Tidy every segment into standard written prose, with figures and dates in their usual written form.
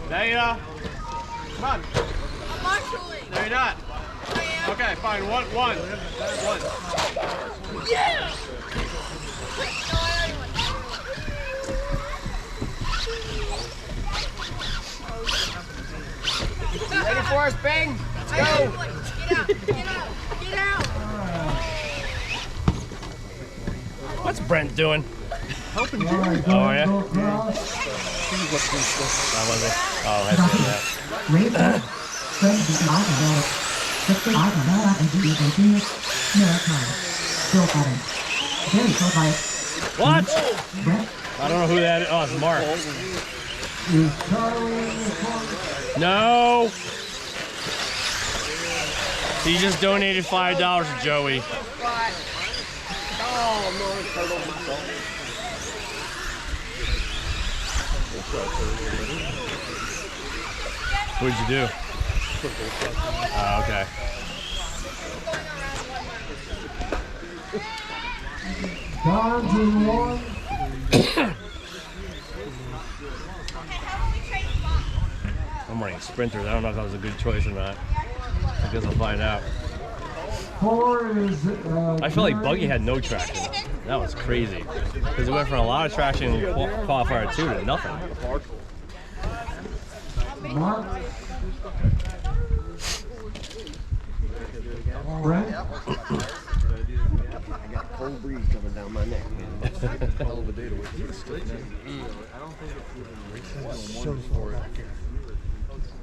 There you are. Come on. I'm marshalling. No, you're not. I am. Okay, fine. One. Yeah! Wait, no, I already won. Ready for us, Bing? Let's go. Get out, get out, get out. What's Brent doing? Helping Oh, yeah? That was it. Oh, I see that. What? I don't know who that is. Oh, it's Mark. No. He just donated $5 to Joey. What did you do? Oh, okay. I'm running sprinters. I don't know if that was a good choice or not. I guess I'll find out. I felt like Buggy had no traction. That was crazy. Because it went from a lot of traction in qualifier 2 to nothing. Brent? I got a cold breeze coming down my neck. Hell of a day to wait. I don't think it's even racing for it.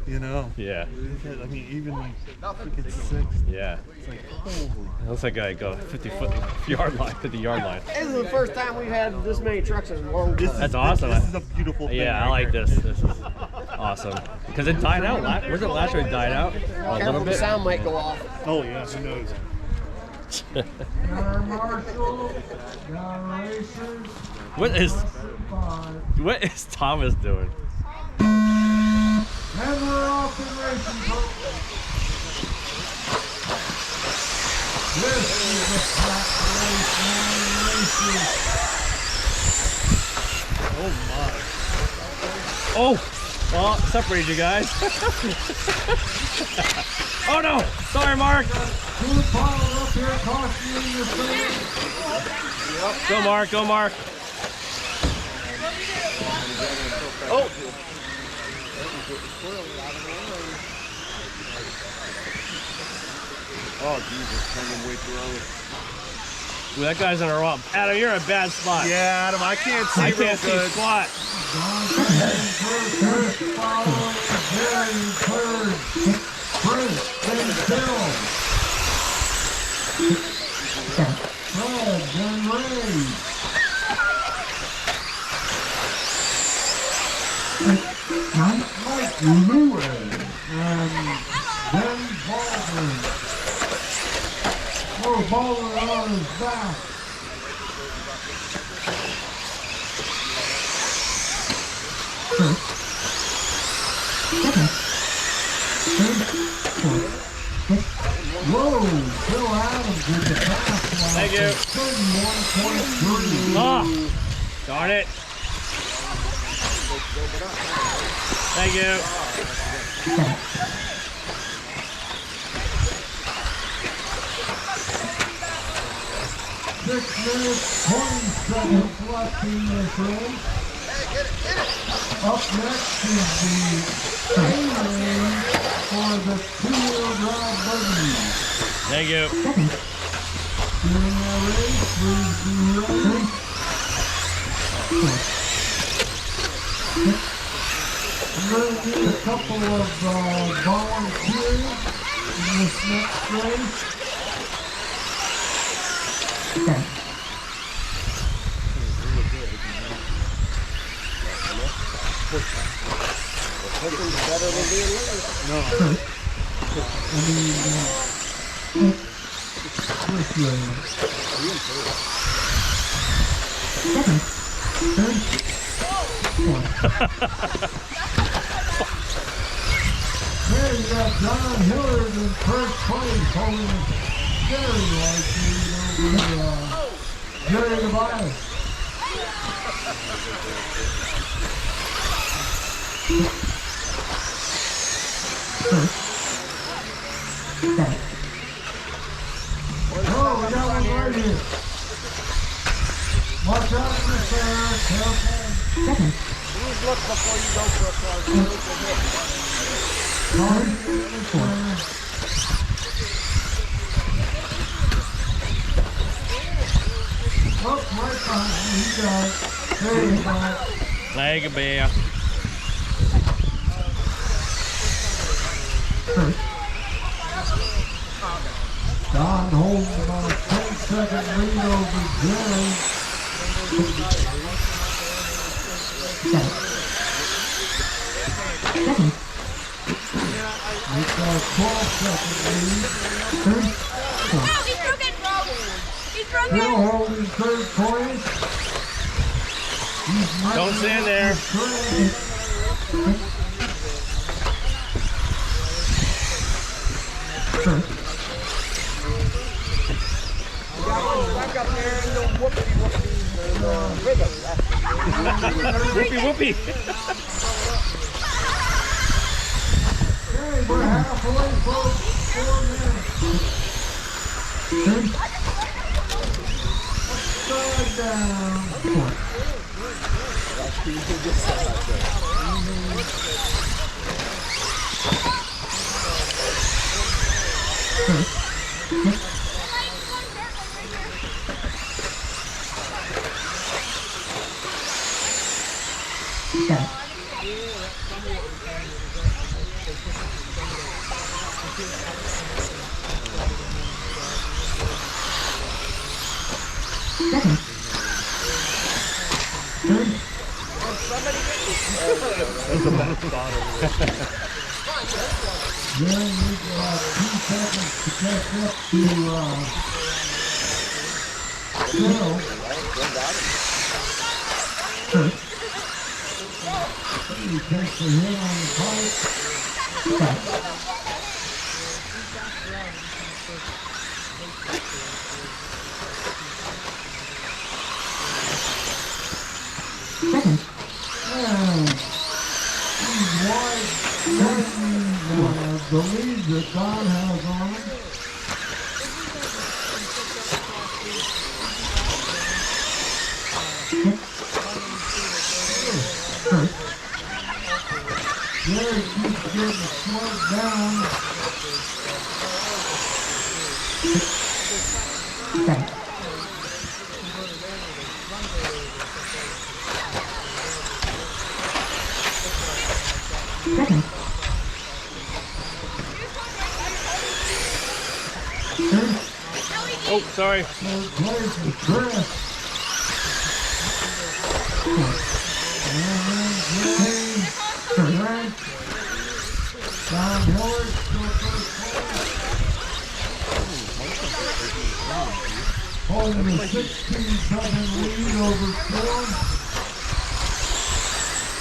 You know? Yeah. I mean, even freaking 6. Yeah. It's like, holy. It looks like I go 50-yard line. This is the first time we've had this many trucks in a long time. That's awesome. This is a beautiful thing. Yeah, I like this. This is awesome. Because it died out. Was it last year it died out? A little Careful, the bit? sound might go off. Oh, yeah, who knows? What is Thomas doing? And we're off in racing, folks. This is a flat race. Oh, well, separated you guys. Oh no! Sorry, Mark. Two piles up here, cautioning your face. Go, Mark. Go, Mark. Oh. Oh, Jesus, coming way too early. Ooh, that guy's in a wrong. Adam, you're in a bad spot. Yeah, Adam, I can't see I real can't see good. squat. First follow, Jerry third. Bruce, then Bill. Fred, then Ray. Mike Lewis, and then Baldwin. Oh, Baldwin on his back. Whoa, Bill Adams did the pass. Thank you. 31.3. Oh, darn it. Thank you. Six minutes, 20 seconds left in this race. Up next is the AMain for the two-wheel drive buggy. Thank you. During the race, please be ready. I'm going to need a couple of volunteers in this next race. Better than being late. No. I mean, first lane. Here you got John Hillard in first place, holding a very large lead over Jerry Tobias. Oh, we got one right here. Watch out for the center, careful. Please look before you go for a cross. Sorry, in the center. Oh, right behind you, he got it. There you go. Leg bear. Don holding about a 10-second lead over Jerry. He's got a 12-second lead. Oh, he's broken! He's broken! Still holding third place. He's Don't stand there. Back up there and go whoopie rhythm. Whoopie whoopie. Okay, we're halfway, folks. 4 minutes. Upside down. Then we've got 2 seconds to catch up to Phil. He takes the hit on the pipe. 2 seconds. He's wide, the lead that Don has on him. Jerry keeps getting slowed down. Oh, sorry. Third place is Chris. And then Jerry, Frank, Don Hillard, still first place. Holding a 16-second lead over Phil.